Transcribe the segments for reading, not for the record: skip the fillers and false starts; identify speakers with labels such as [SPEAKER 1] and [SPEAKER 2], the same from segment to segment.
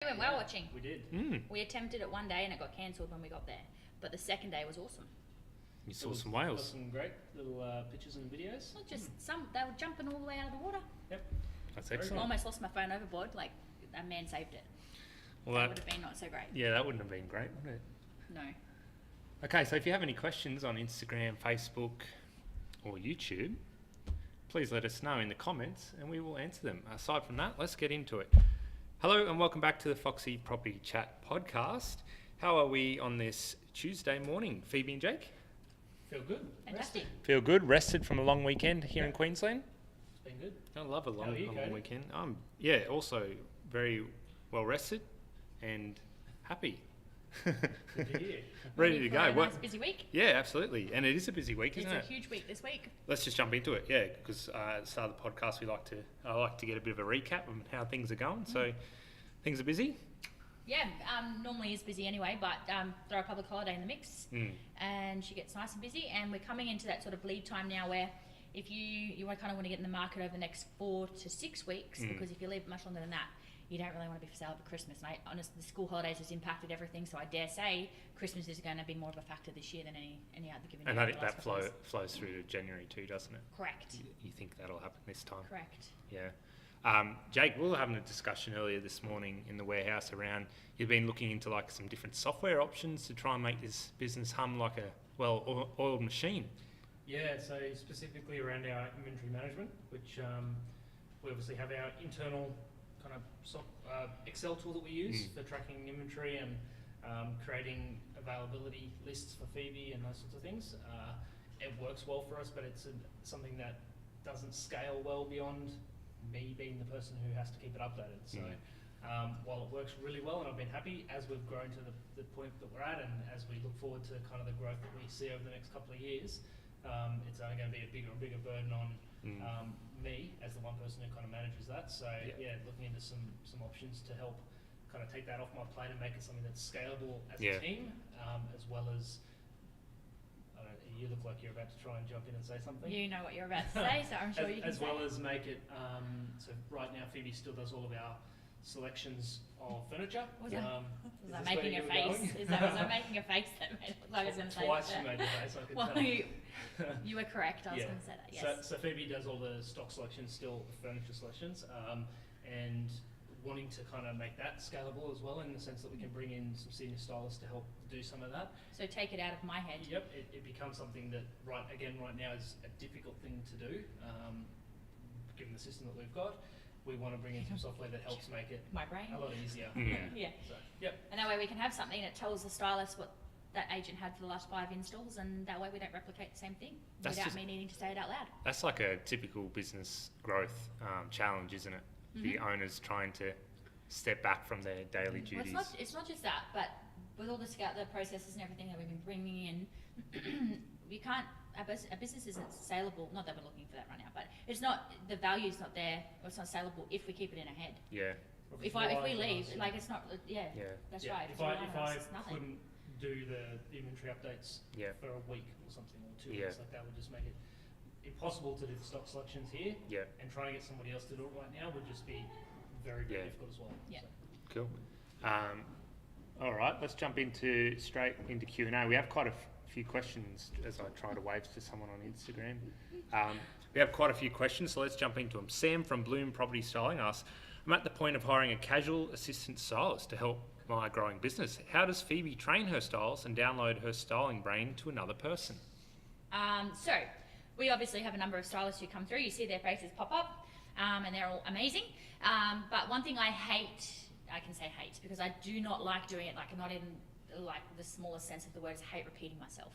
[SPEAKER 1] We went whale watching.
[SPEAKER 2] We did.
[SPEAKER 1] We attempted it one day and it got cancelled when we got there. But the second day was awesome.
[SPEAKER 3] You saw some whales.
[SPEAKER 2] Some great little pictures and videos.
[SPEAKER 1] Not just some, they were jumping all the way out of the water.
[SPEAKER 2] Yep.
[SPEAKER 3] That's
[SPEAKER 1] I
[SPEAKER 3] excellent.
[SPEAKER 1] almost lost my phone overboard. Like, a man saved it.
[SPEAKER 3] Well,
[SPEAKER 1] that would have been not so great.
[SPEAKER 3] Yeah, that wouldn't have been great, would it?
[SPEAKER 1] No.
[SPEAKER 3] Okay, so if you have any questions on Instagram, Facebook, or YouTube, please let us know in the comments and we will answer them. Aside from that, let's get into it. Hello and welcome back to the Foxy Property Chat podcast. How are we on this Tuesday morning, Phoebe and Jake?
[SPEAKER 2] Feel good.
[SPEAKER 1] Fantastic.
[SPEAKER 3] Feel good, rested from a long weekend here in Queensland?
[SPEAKER 2] It's been good.
[SPEAKER 3] I love a long
[SPEAKER 2] Cody?
[SPEAKER 3] weekend. Also very well rested and happy.
[SPEAKER 2] Good to hear.
[SPEAKER 3] Ready to
[SPEAKER 1] for
[SPEAKER 3] go.
[SPEAKER 1] a nice busy week.
[SPEAKER 3] Yeah, absolutely. And it is a busy week, isn't it?
[SPEAKER 1] It's a huge week this week.
[SPEAKER 3] Let's just jump into it, yeah, because at the start of the podcast, I like to get a bit of a recap of how things are going. So things are busy?
[SPEAKER 1] Yeah, normally is busy anyway, but throw a public holiday in the mix and she gets nice and busy. And we're coming into that sort of lead time now where if you kind of want to get in the market over the next 4 to 6 weeks, because if you leave much longer than that, you don't really want to be for sale for Christmas. And honestly, the school holidays has impacted everything, so I dare say Christmas is going to be more of a factor this year than any other given year.
[SPEAKER 3] And that flows through to January too, doesn't it?
[SPEAKER 1] Correct.
[SPEAKER 3] You think that'll happen this time?
[SPEAKER 1] Correct.
[SPEAKER 3] Yeah. Jake, we were having a discussion earlier this morning in the warehouse around you've been looking into like some different software options to try and make this business hum like a well-oiled machine.
[SPEAKER 2] Yeah, so specifically around our inventory management, which we obviously have our internal kind of Excel tool that we use for tracking inventory and creating availability lists for Phoebe and those sorts of things. It works well for us, but it's something that doesn't scale well beyond me being the person who has to keep it updated. So while it works really well and I've been happy, as we've grown to the point that we're at and as we look forward to kind of the growth that we see over the next couple of years, it's only going to be a bigger and bigger burden on me as the one person who kind of manages that. So looking into some options to help kind of take that off my plate and make it something that's scalable as a team, as well as you look like you're about to try and jump in and say something.
[SPEAKER 1] You know what you're about to say, so I'm sure you can
[SPEAKER 2] as well as make it so right now Phoebe still does all of our selections of furniture.
[SPEAKER 1] Was I making a face? Was I making a face that made it look like I was going to say
[SPEAKER 2] twice
[SPEAKER 1] that?
[SPEAKER 2] You made a face, I could
[SPEAKER 1] well,
[SPEAKER 2] tell.
[SPEAKER 1] you were correct. I was going to say that. Yes.
[SPEAKER 2] So Phoebe does all the stock selections, still furniture selections, and wanting to kind of make that scalable as well, in the sense that we can bring in some senior stylists to help do some of that.
[SPEAKER 1] So take it out of my head.
[SPEAKER 2] Yep, it becomes something that right now is a difficult thing to do, given the system that we've got. We want to bring in some software that helps make it
[SPEAKER 1] my brain
[SPEAKER 2] a lot easier.
[SPEAKER 1] Yeah.
[SPEAKER 2] So, yep.
[SPEAKER 1] And that way we can have something that tells the stylist what that agent had for the last 5 installs, and that way we don't replicate the same thing without me needing to say it out loud.
[SPEAKER 3] That's like a typical business growth challenge, isn't it? The owners trying to step back from their daily duties.
[SPEAKER 1] Well, it's not just that, but with all the processes and everything that we've been bringing in, you can't. A business isn't saleable. Not that we're looking for that right now, but it's not. The value's not there, or it's not saleable if we keep it in our head.
[SPEAKER 3] Yeah.
[SPEAKER 1] If we leave, like it's not. That's right.
[SPEAKER 2] If I couldn't do the inventory updates for a week or something, or 2 weeks, like that would just make it impossible to do the stock selections here.
[SPEAKER 3] Yeah.
[SPEAKER 2] And trying to get somebody else to do it right now would just be very, very difficult as well.
[SPEAKER 1] Yeah.
[SPEAKER 2] So.
[SPEAKER 3] Cool. All right, let's jump straight into Q&A. We have quite a few questions as I try to wave to someone on Instagram. We have quite a few questions, so let's jump into them. Sam from Bloom Property Styling asks, I'm at the point of hiring a casual assistant stylist to help my growing business. How does Phoebe train her styles and download her styling brain to another person?
[SPEAKER 1] So we obviously have a number of stylists who come through. You see their faces pop up, and they're all amazing. But one thing I can say hate, because I do not like doing it, like not in like the smallest sense of the word, is hate repeating myself.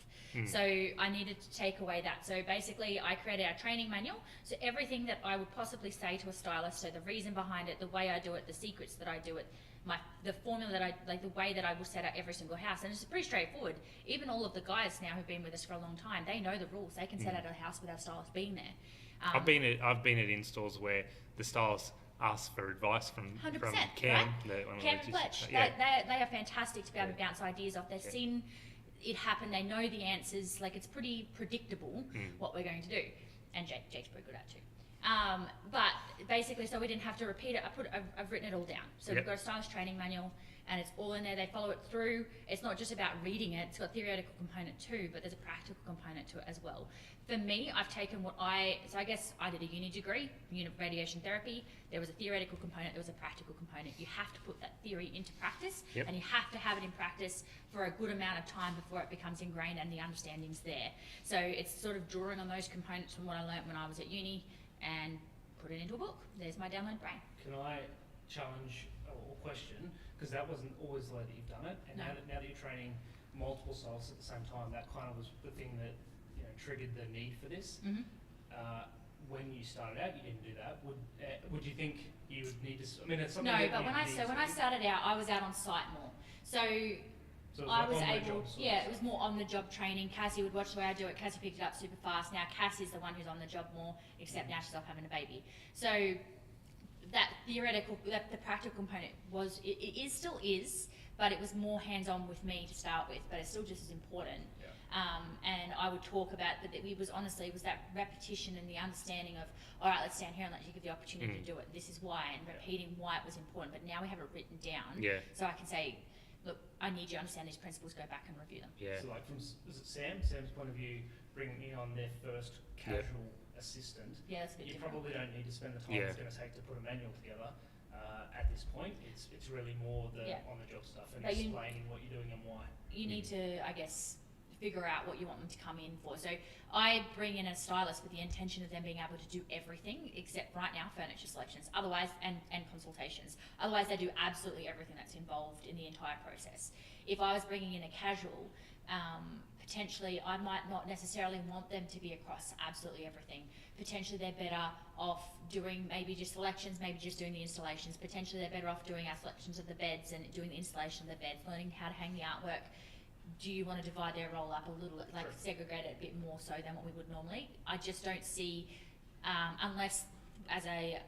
[SPEAKER 1] So I needed to take away that. So basically I created our training manual. So everything that I would possibly say to a stylist, so the reason behind it, the way I do it, the secrets that I do it, the formula that I, like the way that I will set out every single house. And it's pretty straightforward. Even all of the guys now who've been with us for a long time, they know the rules. They can set out a house without a stylist being there.
[SPEAKER 3] I've been at installs where the stylist ask for advice from Cam.
[SPEAKER 1] Right? Cam and Fletch. They are fantastic to be able to bounce ideas off. They've seen it happen. They know the answers. Like, it's pretty predictable what we're going to do. And Jake's pretty good at it too. But basically, so we didn't have to repeat it. I've written it all down. So
[SPEAKER 3] Yep.
[SPEAKER 1] we've got a stylist training manual, and it's all in there. They follow it through. It's not just about reading it. It's got a theoretical component too, but there's a practical component to it as well. For me, I've taken so I guess I did a uni degree, radiation therapy. There was a theoretical component, there was a practical component. You have to put that theory into practice,
[SPEAKER 3] Yep.
[SPEAKER 1] and you have to have it in practice for a good amount of time before it becomes ingrained and the understanding's there. So it's sort of drawing on those components from what I learnt when I was at uni and put it into a book. There's my download brain.
[SPEAKER 2] Can I challenge or question, because that wasn't always the way that you've done it, and
[SPEAKER 1] No.
[SPEAKER 2] now that you're training multiple stylists at the same time, that kind of was the thing that triggered the need for this.
[SPEAKER 1] Mm-hmm.
[SPEAKER 2] When you started out, you didn't do that. Would you think you would need to? I mean, it's something.
[SPEAKER 1] No,
[SPEAKER 2] that
[SPEAKER 1] but
[SPEAKER 2] you
[SPEAKER 1] when I
[SPEAKER 2] need
[SPEAKER 1] when
[SPEAKER 2] to
[SPEAKER 1] I
[SPEAKER 2] do.
[SPEAKER 1] started out, I was out on site more. So
[SPEAKER 2] So it
[SPEAKER 1] I
[SPEAKER 2] like
[SPEAKER 1] was
[SPEAKER 2] on the
[SPEAKER 1] able,
[SPEAKER 2] job sort of
[SPEAKER 1] yeah, it was
[SPEAKER 2] stuff.
[SPEAKER 1] more on the job training. Cassie would watch the way I do it. Cassie picked it up super fast. Now Cass is the one who's on the job more, except now she's off having a baby. So that theoretical, the practical component was, it still is, but it was more hands-on with me to start with, but it's still just as important.
[SPEAKER 2] Yeah.
[SPEAKER 1] And I would talk about that. It was honestly, it was that repetition and the understanding of, all right, let's stand here and let you give the opportunity to do it. This is why, and repeating why it was important. But now we have it written down,
[SPEAKER 3] Yeah.
[SPEAKER 1] so I can say, look, I need you to understand these principles. Go back and review them.
[SPEAKER 3] Yeah.
[SPEAKER 2] So like from is it Sam's point of view, bringing on their first casual assistant,
[SPEAKER 1] Yeah, that's a bit
[SPEAKER 2] you
[SPEAKER 1] different.
[SPEAKER 2] probably don't need to spend the time
[SPEAKER 3] Yeah.
[SPEAKER 2] it's going to take to put a manual together. At this point, it's really more the
[SPEAKER 1] Yeah.
[SPEAKER 2] on the job stuff and
[SPEAKER 1] But you-
[SPEAKER 2] explaining what you're doing and why.
[SPEAKER 1] You need to, I guess, figure out what you want them to come in for. So I bring in a stylist with the intention of them being able to do everything except right now furniture selections, otherwise and consultations. Otherwise they do absolutely everything that's involved in the entire process. If I was bringing in a casual, potentially I might not necessarily want them to be across absolutely everything. Potentially they're better off doing maybe just selections, maybe just doing the installations. Potentially they're better off doing our selections of the beds and doing the installation of the beds, learning how to hang the artwork. Do you want to divide their role up a little, like
[SPEAKER 2] Sure.
[SPEAKER 1] segregate it a bit more so than what we would normally? I just don't see, unless as a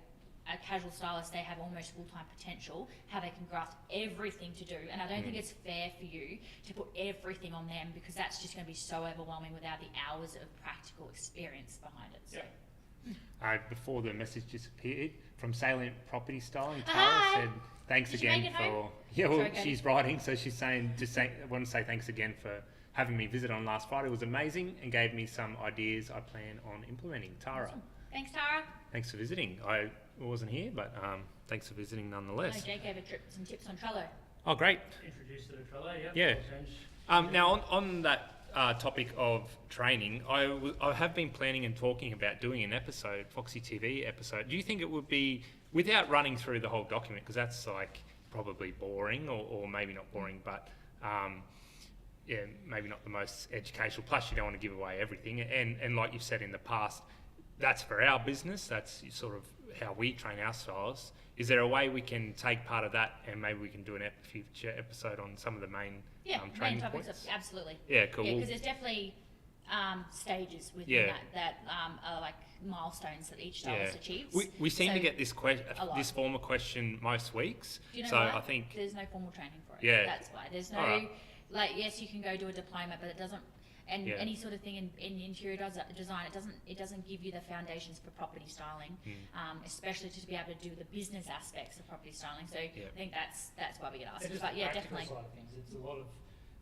[SPEAKER 1] casual stylist they have almost full-time potential, how they can grasp everything to do. And I don't think it's fair for you to put everything on them, because that's just going to be so overwhelming without the hours of practical experience behind it. So.
[SPEAKER 2] Yeah.
[SPEAKER 3] Before the message disappeared, from Salient Property Styling, Tara
[SPEAKER 1] Hi.
[SPEAKER 3] said, thanks
[SPEAKER 1] Did you
[SPEAKER 3] again
[SPEAKER 1] make it
[SPEAKER 3] for...
[SPEAKER 1] home?
[SPEAKER 3] Yeah, well,
[SPEAKER 1] Sorry, Katie.
[SPEAKER 3] she's writing, so she's saying, I want to say thanks again for having me visit on last Friday. It was amazing and gave me some ideas I plan on implementing. Tara,
[SPEAKER 1] Awesome. Thanks, Tara.
[SPEAKER 3] thanks for visiting. I wasn't here, but thanks for visiting
[SPEAKER 1] No,
[SPEAKER 3] nonetheless.
[SPEAKER 1] Jake gave some tips on Trello.
[SPEAKER 3] Oh, great.
[SPEAKER 2] Introduced to the Trello,
[SPEAKER 3] Yeah.
[SPEAKER 2] Change.
[SPEAKER 3] Now, on that topic of training, I have been planning and talking about doing an episode, Foxy TV episode. Do you think it would be, without running through the whole document, because that's like probably boring, or maybe not boring, but yeah, maybe not the most educational. Plus, you don't want to give away everything. And like you've said in the past, that's for our business. That's sort of how we train our stylists. Is there a way we can take part of that and maybe we can do a future episode on some of the main
[SPEAKER 1] Yeah,
[SPEAKER 3] training
[SPEAKER 1] main topics,
[SPEAKER 3] points?
[SPEAKER 1] absolutely.
[SPEAKER 3] Yeah, cool.
[SPEAKER 1] Yeah,
[SPEAKER 3] Well,
[SPEAKER 1] because there's definitely stages within
[SPEAKER 3] Yeah.
[SPEAKER 1] that are like milestones that each stylist
[SPEAKER 3] Yeah.
[SPEAKER 1] achieves.
[SPEAKER 3] we seem to
[SPEAKER 1] So,
[SPEAKER 3] get this
[SPEAKER 1] a lot.
[SPEAKER 3] this form of question most weeks.
[SPEAKER 1] Do you know
[SPEAKER 3] so
[SPEAKER 1] why?
[SPEAKER 3] I think
[SPEAKER 1] There's no formal training for it.
[SPEAKER 3] Yeah.
[SPEAKER 1] That's why. There's no,
[SPEAKER 3] Alright.
[SPEAKER 1] like, yes, you can go do a diploma, but it doesn't, and
[SPEAKER 3] Yeah.
[SPEAKER 1] any sort of thing in interior design, it doesn't give you the foundations for property styling, especially to be able to do the business aspects of property styling. So
[SPEAKER 3] Yeah.
[SPEAKER 1] I think that's why we get asked.
[SPEAKER 2] It's just
[SPEAKER 1] But
[SPEAKER 2] the
[SPEAKER 1] yeah,
[SPEAKER 2] practical
[SPEAKER 1] definitely.
[SPEAKER 2] side of things. It's a lot of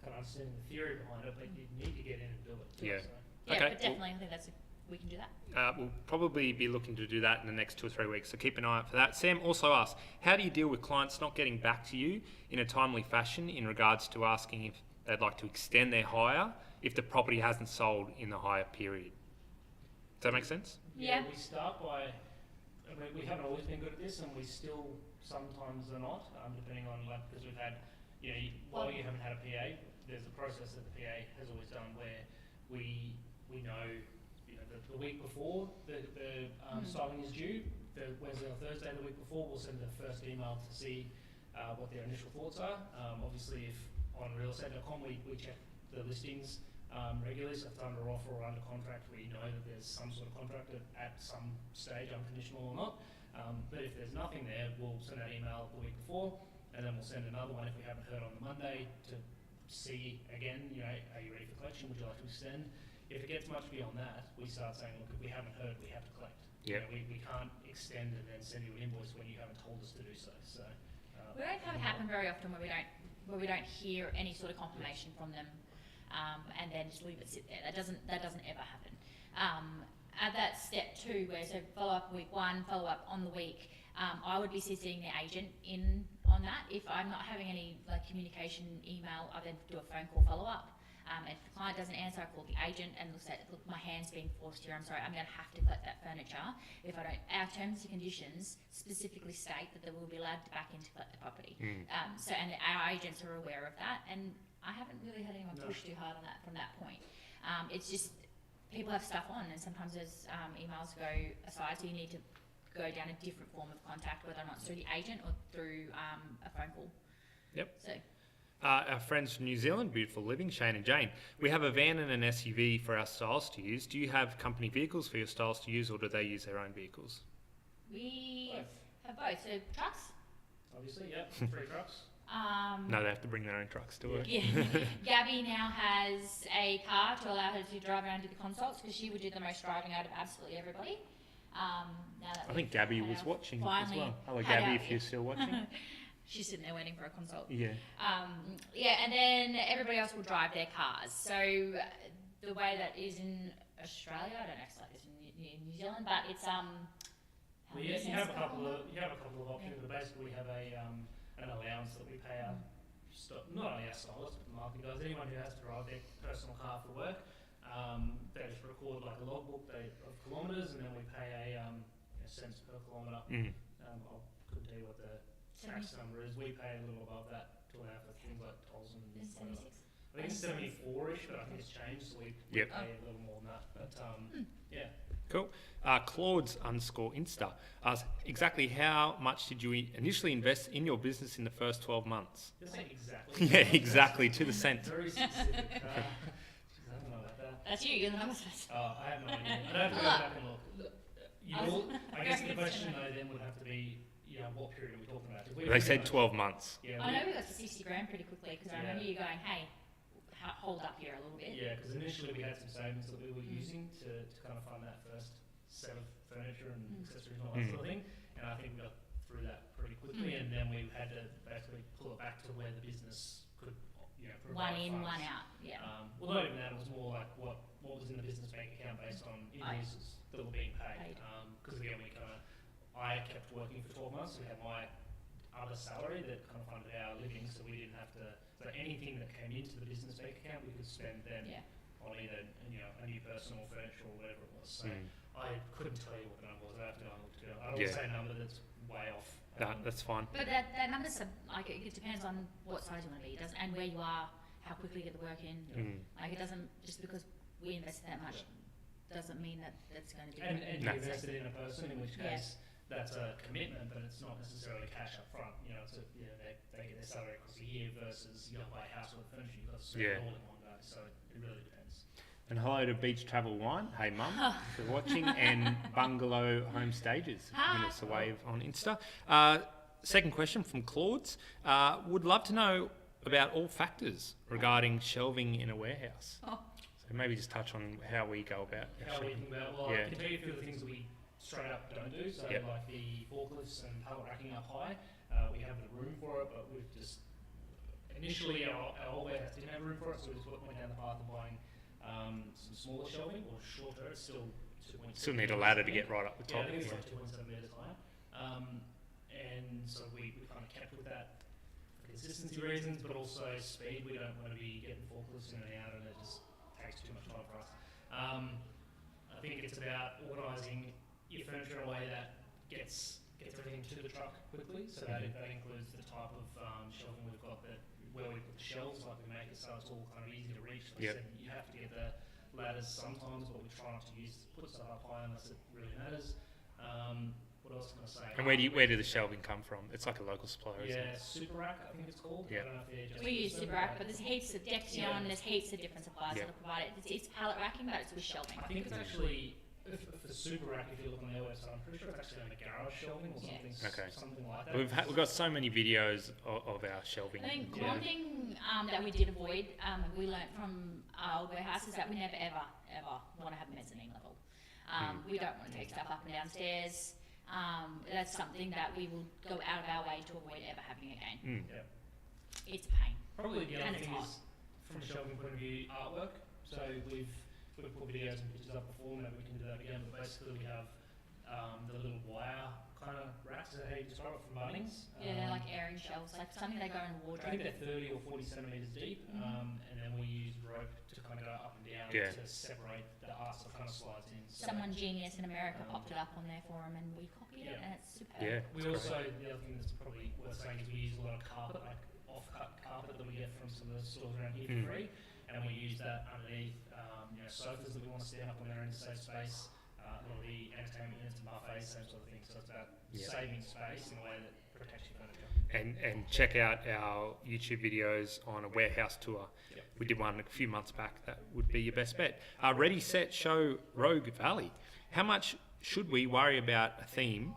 [SPEAKER 2] kind of understanding the theory behind it, but you need to get in and do it too.
[SPEAKER 3] Yeah.
[SPEAKER 2] So.
[SPEAKER 1] Yeah,
[SPEAKER 3] Okay,
[SPEAKER 1] but definitely, I think we can do that.
[SPEAKER 3] we'll probably be looking to do that in the next 2 or 3 weeks, so keep an eye out for that. Sam also asked, how do you deal with clients not getting back to you in a timely fashion in regards to asking if they'd like to extend their hire if the property hasn't sold in the hire period? Does that make sense?
[SPEAKER 1] Yeah.
[SPEAKER 2] We start by, I mean, we haven't always been good at this, and we still sometimes are not, depending on, like, because we've had, while you haven't had a PA, there's a process that the PA has always done where we know, the week before the styling is due, the Wednesday or Thursday the week before, we'll send the first email to see what their initial thoughts are. Obviously, if on realestate.com we check the listings regularly, so if it's under offer or under contract, we know that there's some sort of contract at some stage, unconditional or not. But if there's nothing there, we'll send that email the week before, and then we'll send another one if we haven't heard on the Monday to see again, are you ready for collection? Would you like to extend? If it gets much beyond that, we start saying, look, if we haven't heard, we have to collect. You know, we can't extend and then send you an invoice when you haven't told us to do so. So
[SPEAKER 1] We don't have it happen very often where we don't hear any sort of confirmation from them, and then just leave it sit there. That doesn't ever happen. At that step 2, where so follow up week 1, follow up on the week, I would be CCing the agent in on that. If I'm not having any like communication email, I then do a phone call follow up. If the client doesn't answer, I call the agent and looks at, look, my hand's being forced here. I'm sorry, I'm going to have to collect that furniture. If I don't, our terms and conditions specifically state that they will be allowed to back in to collect the property. And our agents are aware of that, and I haven't really had anyone push too hard on that from that point. It's just people have stuff on, and sometimes those emails go aside, so you need to go down a different form of contact, whether or not it's through the agent or through a phone call.
[SPEAKER 3] Yep.
[SPEAKER 1] So.
[SPEAKER 3] Our friends from New Zealand, Beautiful Living, Shane and Jane. We have a van and an SUV for our stylists to use. Do you have company vehicles for your stylists to use, or do they use their own vehicles?
[SPEAKER 1] We have both. So trucks.
[SPEAKER 2] Obviously, yep. 3 trucks.
[SPEAKER 3] No, they have to bring their own trucks to work.
[SPEAKER 1] Yeah. Gabby now has a car to allow her to drive around to the consults, because she would do the most driving out of absolutely everybody. Now that
[SPEAKER 3] I think Gabby was watching as well. Hello, Gabby, if you're still watching.
[SPEAKER 1] She's sitting there waiting for a consult.
[SPEAKER 3] Yeah.
[SPEAKER 1] And then everybody else will drive their cars. So the way that is in Australia, I don't know if it's like this in New Zealand, but it's
[SPEAKER 2] Well, you have a couple of options, but basically we have an allowance that we pay our not only our stylists but the marketing guys, anyone who has to drive their personal car for work. They just record like a logbook of kilometres, and then we pay a cents per kilometre. I couldn't tell you what the tax number is. We pay a little above that to allow for things like tolls and whatever. I think it's 74-ish, but I think it's changed, so we pay a little more than that. But yeah.
[SPEAKER 3] Cool. Claudes_Insta asks, exactly how much did you initially invest in your business in the first 12 months?
[SPEAKER 2] Just like exactly.
[SPEAKER 3] Yeah, exactly, to the cent.
[SPEAKER 2] Very specific. I don't know about that.
[SPEAKER 1] That's you're the numbers first.
[SPEAKER 2] I have no idea. I'd have to go back and look. I guess the question though then would have to be, what period are we talking about?
[SPEAKER 3] They said 12 months.
[SPEAKER 2] Yeah,
[SPEAKER 1] I know we got to 60 grand pretty quickly, because I remember you going, hey, hold up here a little bit.
[SPEAKER 2] Yeah, because initially we had some savings that we were using to kind of fund that first set of furniture and accessories and all that sort of thing. And I think we got through that pretty quickly, and then we had to basically pull it back to where the business could, provide
[SPEAKER 1] One in,
[SPEAKER 2] funds.
[SPEAKER 1] one out. Yeah.
[SPEAKER 2] Well, not even that. It was more like what was in the business bank account based on invoices that were being paid. Because again, I kept working for 12 months. So we had my other salary that kind of funded our living, so we didn't have to. So anything that came into the business bank account, we could spend then on either a new personal furniture or whatever it was. So I couldn't tell you what the number was. I have to go and look together. I don't want to say a number that's way off.
[SPEAKER 3] That's fine.
[SPEAKER 1] But that number's like it depends on what size you want to be, and where you are, how quickly you get the work in. Like it doesn't just because we invested that much doesn't mean that that's going to be.
[SPEAKER 2] And you invested in a person, in which case that's a commitment, but it's not necessarily cash up front. It's they get their salary across a year versus buy a house with furniture, you've got to spend it all in one go. So it really depends.
[SPEAKER 3] And hello to Beach Travel Wine. Hey, Mum, for watching. And Bungalow Home Stages, giving us a wave on Insta. Second question from Claudes. Would love to know about all factors regarding shelving in a warehouse. So maybe just touch on how we go about
[SPEAKER 2] How we think about, well,
[SPEAKER 3] Yeah.
[SPEAKER 2] I can tell you a few of the things that we straight up don't do. So like the forklifts and pallet racking up high, we have the room for it, but we've just, initially our old warehouse didn't have room for it, so we just went down the path of buying some smaller shelving, or shorter. It's still 2.7.
[SPEAKER 3] Still need a ladder to get right up the top.
[SPEAKER 2] Yeah, I think it's like 2.7 metres higher. And so we kind of kept with that for consistency reasons, but also speed. We don't want to be getting forklifts in and out, and it just takes too much time for us. I think it's about organising your furniture in a way that gets everything to the truck quickly. So that includes the type of shelving we've got, where we put the shelves, like we make it so it's all kind of easy to reach. Like I said, you have to get the ladders sometimes, but we try not to put stuff up high unless it really matters. What else can I say?
[SPEAKER 3] And where do the shelving come from? It's like a local supplier, isn't it?
[SPEAKER 2] Super Rack, I think it's called.
[SPEAKER 3] Yeah.
[SPEAKER 2] I don't know if they're just
[SPEAKER 1] We use Super Rack, but there's heaps of Dexion, there's heaps of different suppliers that provide it. It's pallet racking, but it's with shelving.
[SPEAKER 2] I think it's actually, for Super Rack, if you look on their website, I'm pretty sure it's actually on the garage shelving or something like that.
[SPEAKER 3] We've got so many videos of our shelving.
[SPEAKER 1] I think one thing that we did avoid, we learnt from our old warehouse, is that we never ever want to have a mezzanine level. We don't want to take stuff up and downstairs. That's something that we will go out of our way to avoid ever having again.
[SPEAKER 2] Yeah.
[SPEAKER 1] It's a pain.
[SPEAKER 2] Probably the
[SPEAKER 1] And
[SPEAKER 2] other
[SPEAKER 1] it's
[SPEAKER 2] thing
[SPEAKER 1] hot.
[SPEAKER 2] is, from a shelving point of view, artwork. So we've put videos and pictures up before, maybe we can do that again, but basically we have the little wire kind of racks, is that how you describe it, from Bunnings?
[SPEAKER 1] Yeah, they're like airing shelves, like something they go in a
[SPEAKER 2] I think
[SPEAKER 1] wardrobe.
[SPEAKER 2] they're 30 or 40 centimetres deep, and then we use rope to kind of go up and down
[SPEAKER 3] Yeah.
[SPEAKER 2] to separate the art, so it kind of slides in. So
[SPEAKER 1] Someone genius in America popped it up on their forum and we copied it,
[SPEAKER 2] Yeah.
[SPEAKER 1] and it's superb.
[SPEAKER 3] Yeah.
[SPEAKER 2] we also, the other thing that's probably worth saying is we use a lot of carpet, like off-cut carpet that we get from some of the stores around here for free, and we use that underneath sofas that we want to stand up on their own safe space, a lot of the entertainment units and buffets, same sort of thing. So it's about saving space in a way that protects your furniture.
[SPEAKER 3] And check out our YouTube videos on a warehouse tour.
[SPEAKER 2] Yep.
[SPEAKER 3] We did one a few months back. That would be your best bet. Ready, set, show, Rogue Valley. How much should we worry about a theme,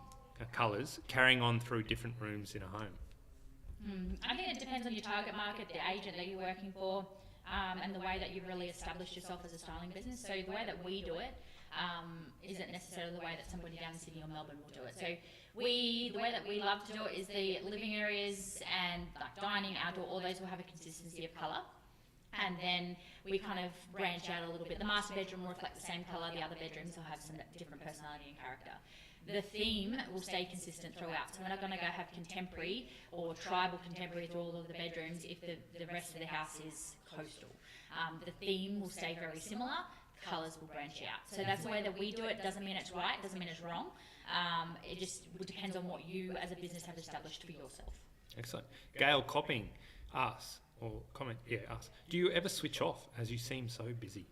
[SPEAKER 3] colours, carrying on through different rooms in a home?
[SPEAKER 1] I think it depends on your target market, the agent that you're working for, and the way that you've really established yourself as a styling business. So the way that we do it isn't necessarily the way that somebody down in Sydney or Melbourne will do it. So the way that we love to do it is the living areas and like dining, outdoor, all those will have a consistency of colour. And then we kind of branch out a little bit. The master bedroom will reflect the same colour, the other bedrooms will have some different personality and character. The theme will stay consistent throughout. So we're not going to go have contemporary or tribal contemporary through all of the bedrooms if the rest of the house is coastal. The theme will stay very similar, colours will branch out. So that's the way that we do it. Doesn't mean it's right, doesn't mean it's wrong. It just depends on what you as a business have established for yourself.
[SPEAKER 3] Excellent. Gail Copping asks, or comment, asks, do you ever switch off as you seem so busy?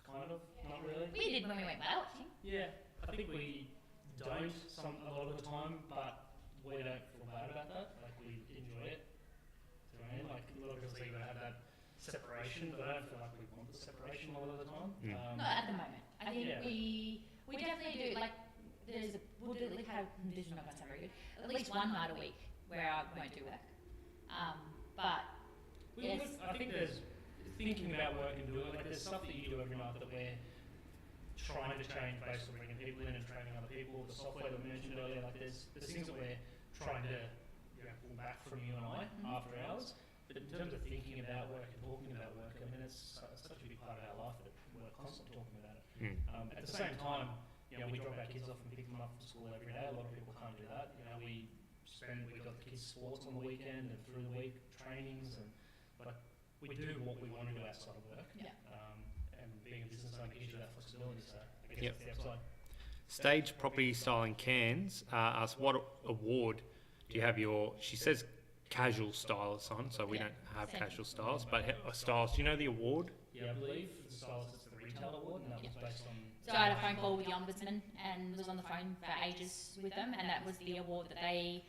[SPEAKER 2] Kind of, not really.
[SPEAKER 1] We did when we went whale watching.
[SPEAKER 2] Yeah, I think we don't a lot of the time, but we don't feel bad about that. Like, we enjoy it. Do you know what I mean? Like, a lot of people say you've got to have that separation, but I don't feel like we want the separation a lot of the time.
[SPEAKER 1] Not at the moment. I think
[SPEAKER 2] Yeah.
[SPEAKER 1] we definitely do, like, we'll do, like, this is not going to sound very good, at least one night a week where I won't do work. But, yes.
[SPEAKER 2] I think there's thinking about work and doing, like, there's stuff that you do every night that we're trying to change based on bringing people in and training other people. The software that we mentioned earlier, like, there's things that we're trying to pull back from you and I after hours. But in terms of thinking about work and talking about work, I mean, it's such a big part of our life that we're constantly talking about it. At the same time, we drop our kids off and pick them up from school every day. A lot of people can't do that. We got the kids' sports on the weekend and through the week trainings, and like, we do what we want to do outside of work.
[SPEAKER 1] Yeah.
[SPEAKER 2] And being a business owner gives you that flexibility. So I guess that's the upside.
[SPEAKER 3] Stage Property Styling Cairns asks, what award do you have she says casual stylists on, so we don't have
[SPEAKER 1] Same.
[SPEAKER 3] casual stylists, but stylists, do you know the award?
[SPEAKER 2] Yeah, I believe for the stylist it's the retail award, and that was based on.
[SPEAKER 1] So I had a phone call with the Ombudsman and was on the phone for ages with them, and that was the award that they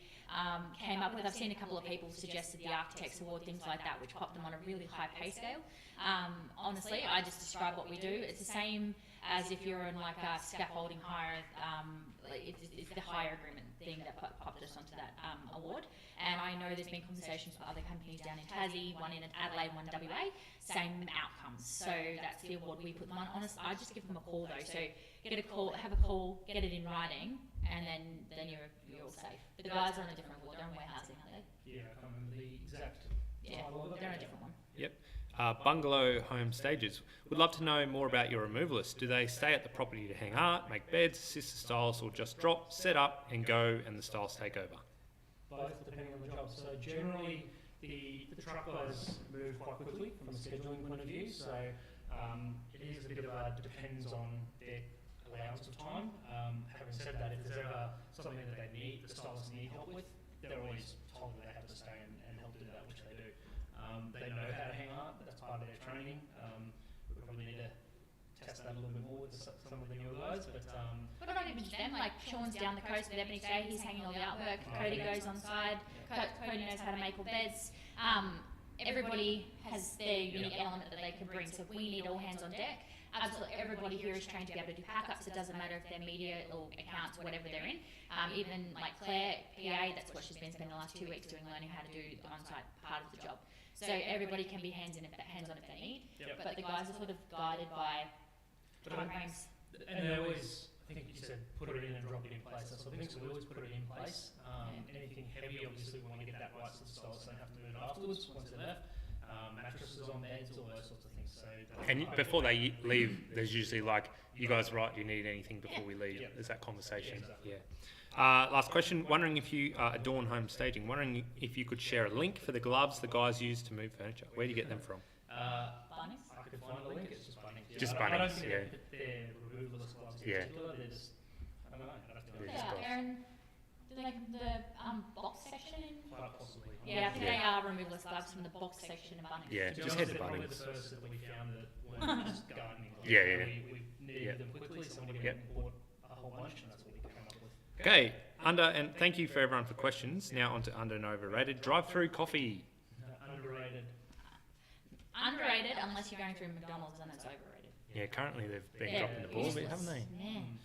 [SPEAKER 1] came up with. I've seen a couple of people suggested the Architects Award, things like that, which popped them on a really high pay scale. Honestly, I just describe what we do. It's the same as if you're in like a scaffolding hire, it's the hire agreement thing that popped us onto that award. And I know there's been conversations with other companies down in Tassie, one in Adelaide, one in WA, same outcomes. So that's the award we put them on. Honestly, I just give them a call though. So have a call, get it in writing, and then you're all safe. The guys are on a different award. They're on warehousing, aren't they?
[SPEAKER 2] Yeah, I can't remember the exact title of it.
[SPEAKER 1] They're on a different one.
[SPEAKER 3] Yep. Bungalow Home Stages. Would love to know more about your removalists. Do they stay at the property to hang art, make beds, assist the stylists, or just drop, set up, and go, and the stylists take over?
[SPEAKER 2] Both, depending on the job. So generally, the truck guys move quite quickly from a scheduling point of view. So it is a bit of a depends on their allowance of time. Having said that, if there's ever something that they need, the stylists need help with, they're always told that they have to stay and help do that, which they do. They know how to hang art. That's part of their training. We probably need to test that a little bit more with some of the newer guys, but
[SPEAKER 1] not even just them, like Sean's down the coast with Ebony Day, he's hanging all the artwork, Cody goes on side, Cody knows how to make all beds. Everybody has their unique element that they can bring, so we need all hands on deck. Absolutely everybody here is trained to be able to do backups. It doesn't matter if they're media or accounts, whatever they're in. Even like Claire, PA, that's what she's been spending the last 2 weeks doing, learning how to do the on-site part of the job. So everybody can be hands-on if they need. Yep. But the guys are sort of guided by time frames.
[SPEAKER 2] And they always, I think you said, put it in and drop it in place. That sort of thing. So we always put it in place. Anything heavy, obviously, we want to get that right so the stylists don't have to move it afterwards once they're left. Mattresses on beds, all those sorts of things. So
[SPEAKER 3] And before they leave, there's usually like, you guys right, do you need anything before we leave?
[SPEAKER 2] Yeah.
[SPEAKER 3] There's that conversation.
[SPEAKER 2] Yeah, exactly.
[SPEAKER 3] Yeah. Last question. Wondering if you adorn home staging. Wondering if you could share a link for the gloves the guys use to move furniture. Where do you get them from?
[SPEAKER 1] Bunnies?
[SPEAKER 2] I could find a link. It's just Bunnings.
[SPEAKER 3] Just
[SPEAKER 2] I don't
[SPEAKER 3] Bunnings,
[SPEAKER 2] think
[SPEAKER 3] yeah.
[SPEAKER 2] they're removalist gloves in
[SPEAKER 3] Yeah.
[SPEAKER 2] particular. They're just, I don't know. I'd have to
[SPEAKER 3] Yeah,
[SPEAKER 1] Yeah,
[SPEAKER 3] just
[SPEAKER 1] they're in the box section.
[SPEAKER 2] quite possibly.
[SPEAKER 1] Yeah, I think
[SPEAKER 3] Yeah.
[SPEAKER 1] they are removalist gloves from the box section in Bunnings.
[SPEAKER 3] Yeah,
[SPEAKER 2] To be
[SPEAKER 3] just
[SPEAKER 2] honest,
[SPEAKER 3] head to
[SPEAKER 2] they're probably
[SPEAKER 3] Bunnings.
[SPEAKER 2] the first that we found that weren't just gardening gloves.
[SPEAKER 3] Yeah, yeah.
[SPEAKER 2] We needed
[SPEAKER 3] Yeah.
[SPEAKER 2] them quickly. Somebody
[SPEAKER 3] Yep.
[SPEAKER 2] went and bought a whole bunch, and that's what we came up with.
[SPEAKER 3] Okay, and thank you for everyone for questions. Now on to under and overrated. Drive-through coffee.
[SPEAKER 2] Underrated.
[SPEAKER 1] Underrated unless you're going through McDonald's and it's overrated.
[SPEAKER 3] Yeah, currently they've been
[SPEAKER 1] Yeah,
[SPEAKER 3] dropping the ball a bit, haven't they?
[SPEAKER 1] Man,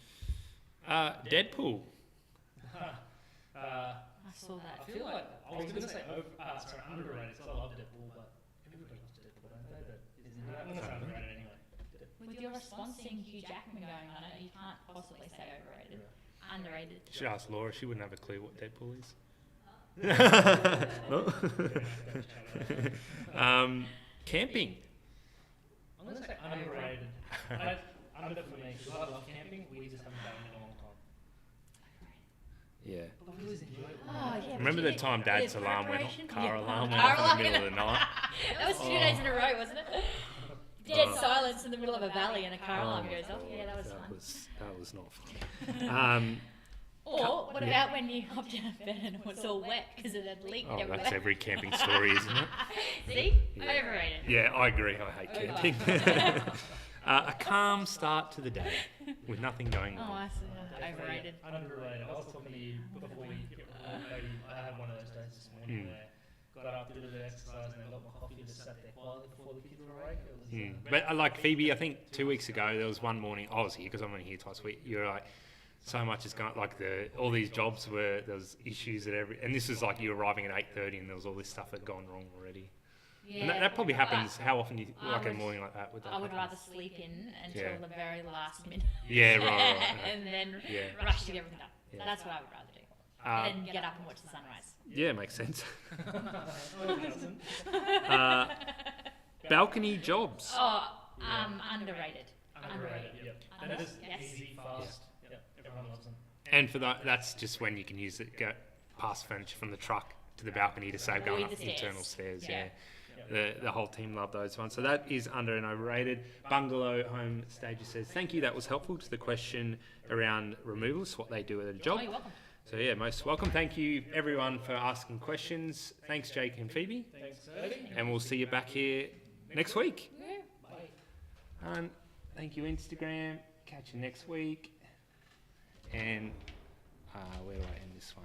[SPEAKER 3] Deadpool.
[SPEAKER 1] I saw
[SPEAKER 2] I
[SPEAKER 1] that.
[SPEAKER 2] feel like I was going to say underrated, because I love Deadpool, but everybody loves Deadpool, don't they? I'm going to say underrated anyway.
[SPEAKER 1] With your response seeing Hugh Jackman going on it, you can't possibly say overrated. Underrated.
[SPEAKER 3] Should ask Laura. She wouldn't have a clue what Deadpool is. Camping.
[SPEAKER 2] I'm going to say underrated. Under for me, because I love camping, we just haven't done it in a long time.
[SPEAKER 3] Yeah.
[SPEAKER 2] But we always enjoy it.
[SPEAKER 1] Oh, yeah.
[SPEAKER 3] Remember the time Dad's
[SPEAKER 1] There's
[SPEAKER 3] alarm went off?
[SPEAKER 1] preparation?
[SPEAKER 3] Car
[SPEAKER 1] Yeah.
[SPEAKER 3] alarm went
[SPEAKER 1] Car
[SPEAKER 3] off in
[SPEAKER 1] alarm.
[SPEAKER 3] the middle of the night.
[SPEAKER 1] That was 2 days in a row, wasn't it? Dead
[SPEAKER 3] Oh.
[SPEAKER 1] silence in the middle of a valley and a car alarm
[SPEAKER 3] my
[SPEAKER 1] goes off.
[SPEAKER 3] God,
[SPEAKER 1] Yeah, that was fun.
[SPEAKER 3] That was not fun.
[SPEAKER 1] Or what
[SPEAKER 3] Yeah.
[SPEAKER 1] about when you hopped in a bed and it was all wet because it had leaked
[SPEAKER 3] Oh,
[SPEAKER 1] everywhere?
[SPEAKER 3] that's every camping story, isn't it?
[SPEAKER 1] See?
[SPEAKER 3] Yeah.
[SPEAKER 1] Overrated.
[SPEAKER 3] Yeah, I agree. I hate camping. A calm start to the day with nothing going
[SPEAKER 1] Oh,
[SPEAKER 3] on.
[SPEAKER 1] I see. Overrated.
[SPEAKER 2] Underrated. I was talking to you before we hit record, maybe I had one of those days this morning where got up, did a bit of exercise, and then got my coffee, just sat there quietly before the kids were awake. It was,
[SPEAKER 3] But like Phoebe, I think 2 weeks ago there was one morning I was here because I'm only here twice a week. You're like, so much has gone. Like all these jobs where there was issues at and this is like you arriving at 8:30 and there was all this stuff that gone wrong already.
[SPEAKER 1] Yeah.
[SPEAKER 3] And that probably happens. How often do you
[SPEAKER 1] I
[SPEAKER 3] like a
[SPEAKER 1] would-
[SPEAKER 3] morning like that? Would that
[SPEAKER 1] I would
[SPEAKER 3] happen?
[SPEAKER 1] rather sleep in until
[SPEAKER 3] Yeah.
[SPEAKER 1] the very last minute.
[SPEAKER 3] Yeah, right.
[SPEAKER 1] And then
[SPEAKER 3] Yeah.
[SPEAKER 1] rush to get everything done.
[SPEAKER 3] Yeah.
[SPEAKER 1] That's what I would rather do.
[SPEAKER 3] Uh,
[SPEAKER 1] And then get up and watch the sunrise.
[SPEAKER 3] yeah, makes sense.
[SPEAKER 2] no, it doesn't.
[SPEAKER 3] Balcony jobs.
[SPEAKER 1] Oh, underrated.
[SPEAKER 2] Underrated. Yep. And it is
[SPEAKER 1] Yes.
[SPEAKER 2] easy, fast. Yep. Everyone loves them.
[SPEAKER 3] And for that's just when you can use it, go past furniture from the truck to the balcony to save going
[SPEAKER 1] Avoid
[SPEAKER 3] up
[SPEAKER 1] the stairs.
[SPEAKER 3] internal stairs.
[SPEAKER 1] Yeah.
[SPEAKER 3] Yeah. The whole team loved those ones. So that is under and overrated. Bungalow Home Stager says, thank you, that was helpful to the question around removals, what they do at a job.
[SPEAKER 1] Oh, you're welcome.
[SPEAKER 3] So yeah, most welcome. Thank you everyone for asking questions. Thanks Jake and Phoebe.
[SPEAKER 2] Thanks, Eddie.
[SPEAKER 3] And we'll see you back here next week.
[SPEAKER 2] Bye.
[SPEAKER 3] And thank you Instagram. Catch you next week. And where do I end?